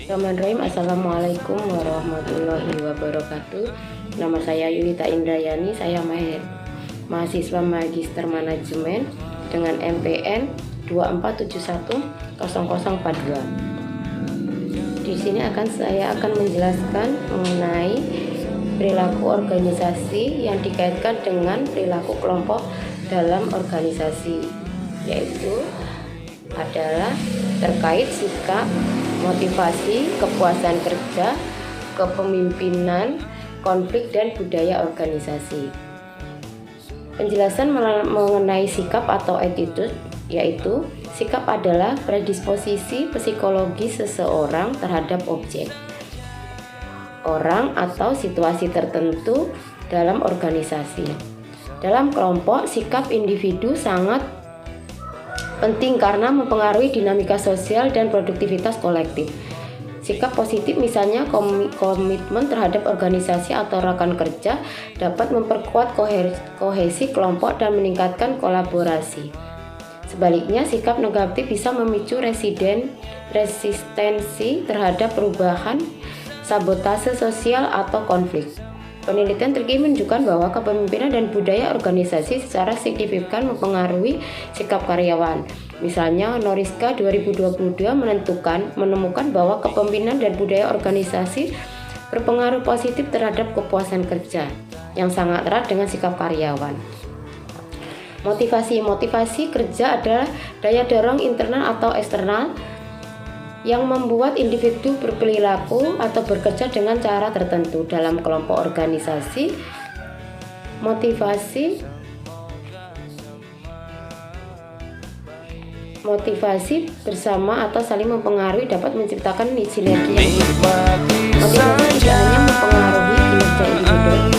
Bismillahirrahmanirrahim. Assalamualaikum warahmatullahi wabarakatuh. Nama saya Yunita Indrayani. Saya mahasiswa Magister Manajemen dengan MPN 24710042. Di sini saya akan menjelaskan mengenai perilaku organisasi yang dikaitkan dengan perilaku kelompok dalam organisasi, yaitu adalah terkait sikap, motivasi, kepuasan kerja, kepemimpinan, konflik, dan budaya organisasi. Penjelasan mengenai sikap atau attitude, yaitu sikap adalah predisposisi psikologis seseorang terhadap objek, orang, atau situasi tertentu dalam organisasi. Dalam kelompok, sikap individu sangat penting karena mempengaruhi dinamika sosial dan produktivitas kolektif. Sikap positif misalnya komitmen terhadap organisasi atau rekan kerja dapat memperkuat kohesi kelompok dan meningkatkan kolaborasi. Sebaliknya, sikap negatif bisa memicu resistensi terhadap perubahan, sabotase sosial, atau konflik. Penelitian terkini menunjukkan bahwa kepemimpinan dan budaya organisasi secara signifikan mempengaruhi sikap karyawan. Misalnya, Noriska 2022 menemukan bahwa kepemimpinan dan budaya organisasi berpengaruh positif terhadap kepuasan kerja yang sangat erat dengan sikap karyawan. Motivasi kerja adalah daya dorong internal atau eksternal yang membuat individu berperilaku atau bekerja dengan cara tertentu dalam kelompok organisasi. Motivasi bersama atau saling mempengaruhi dapat menciptakan sinergi yang baik. Motivasi tidak hanya mempengaruhi kinerja individu,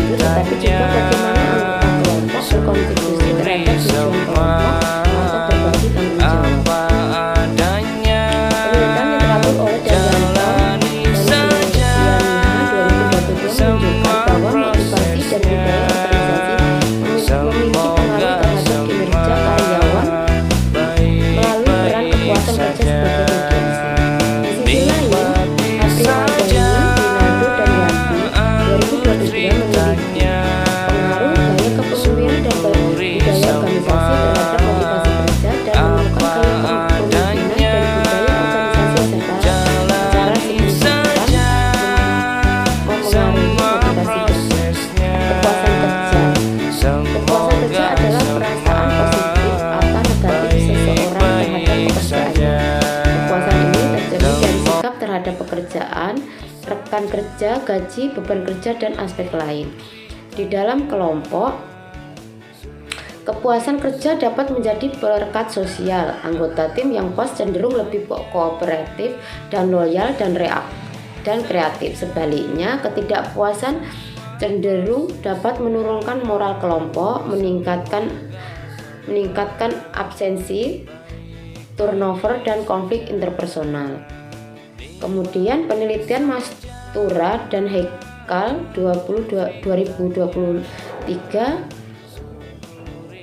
tetapi juga bagaimana anggota kelompok berkontribusi terhadap tujuan kelompok atau berbagi tanggung jawab. Terhadap pekerjaan, rekan kerja, gaji, beban kerja, dan aspek lain. Di dalam kelompok, kepuasan kerja dapat menjadi berkat sosial. Anggota tim yang puas cenderung lebih kooperatif dan loyal dan kreatif. Sebaliknya, ketidakpuasan cenderung dapat menurunkan moral kelompok, meningkatkan absensi, turnover, dan konflik interpersonal. Kemudian penelitian Mastura dan Haikal 2023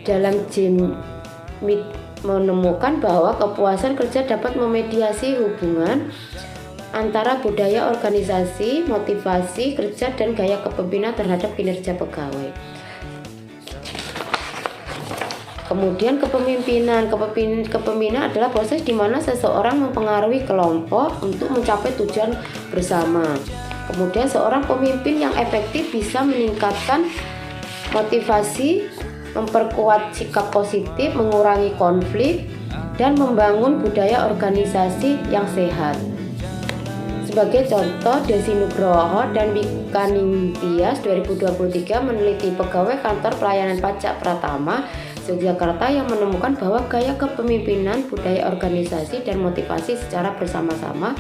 dalam JMIT menemukan bahwa kepuasan kerja dapat memediasi hubungan antara budaya organisasi, motivasi kerja, dan gaya kepemimpinan terhadap kinerja pegawai. Kemudian kepemimpinan adalah proses di mana seseorang mempengaruhi kelompok untuk mencapai tujuan bersama. Kemudian seorang pemimpin yang efektif bisa meningkatkan motivasi, memperkuat sikap positif, mengurangi konflik, dan membangun budaya organisasi yang sehat. Sebagai contoh, Desi Nugroho dan Wikaning Tias 2023 meneliti pegawai kantor pelayanan pajak Pratama Yogyakarta yang menemukan bahwa gaya kepemimpinan, budaya organisasi, dan motivasi secara bersama-sama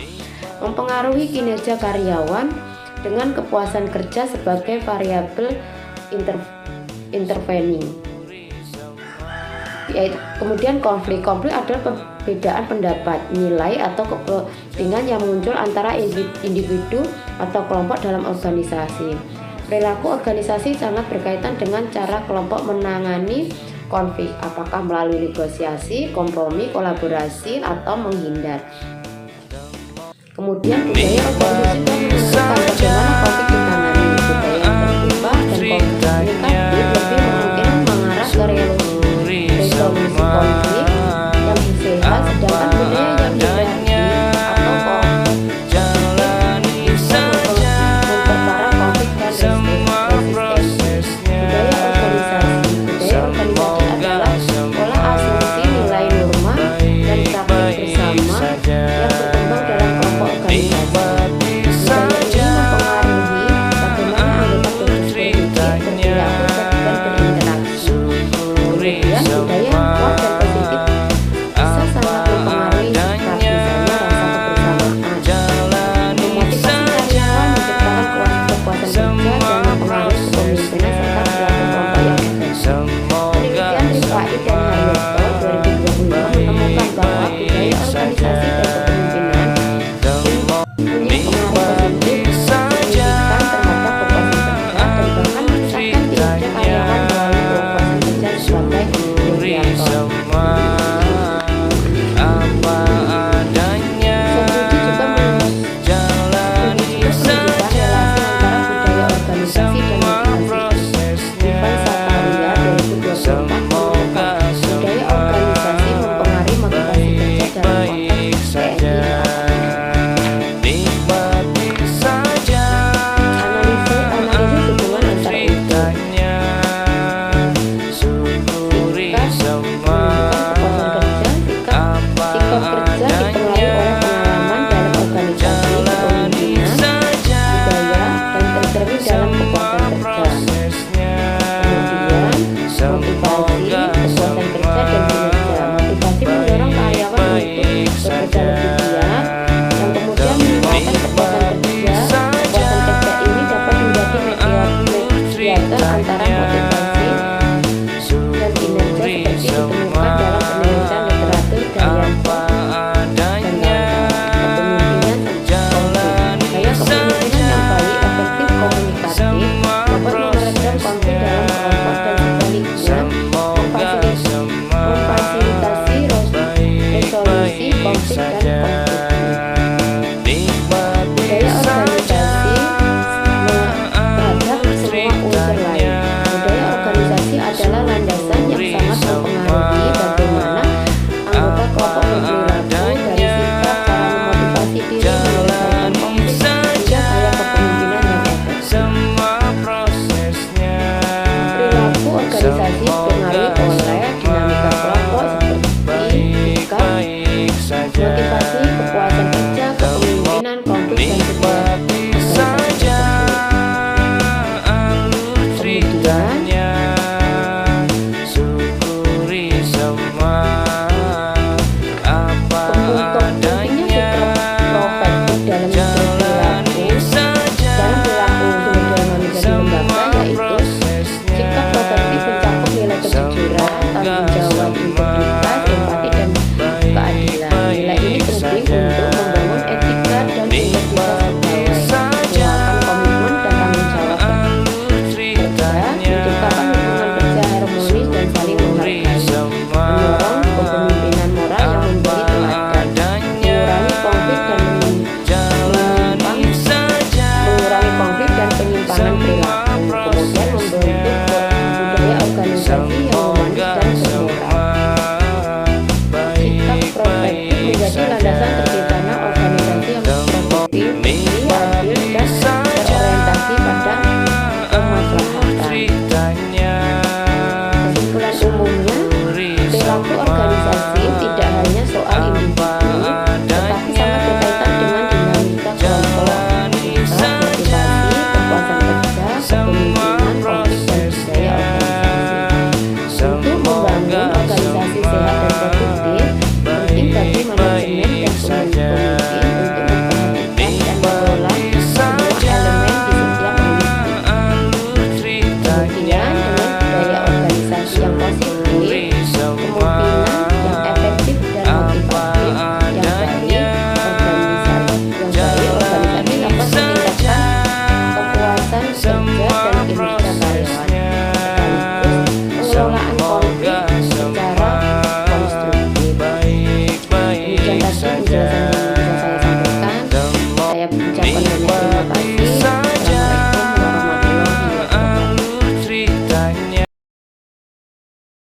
mempengaruhi kinerja karyawan dengan kepuasan kerja sebagai variabel intervening. Kemudian konflik adalah perbedaan pendapat, nilai, atau kepentingan yang muncul antara individu atau kelompok dalam organisasi. Perilaku organisasi sangat berkaitan dengan cara kelompok menangani konflik, apakah melalui negosiasi, kompromi, kolaborasi, atau menghindar. Kemudian budaya organisasi itu menentukan bagaimana konflik ditangani. Budaya yang terbuka dan komunikatif lebih memungkinkan mengarah ke resolusi konflik yang sehat, sedangkan budaya yang hierarki atau konflik bisa memperparah konflik dan resistensi. Budaya organisasi adalah pola asumsi nilai norma dan praktik bersama yang berkembang dalam kelompok organisasi. banyak terima kasih.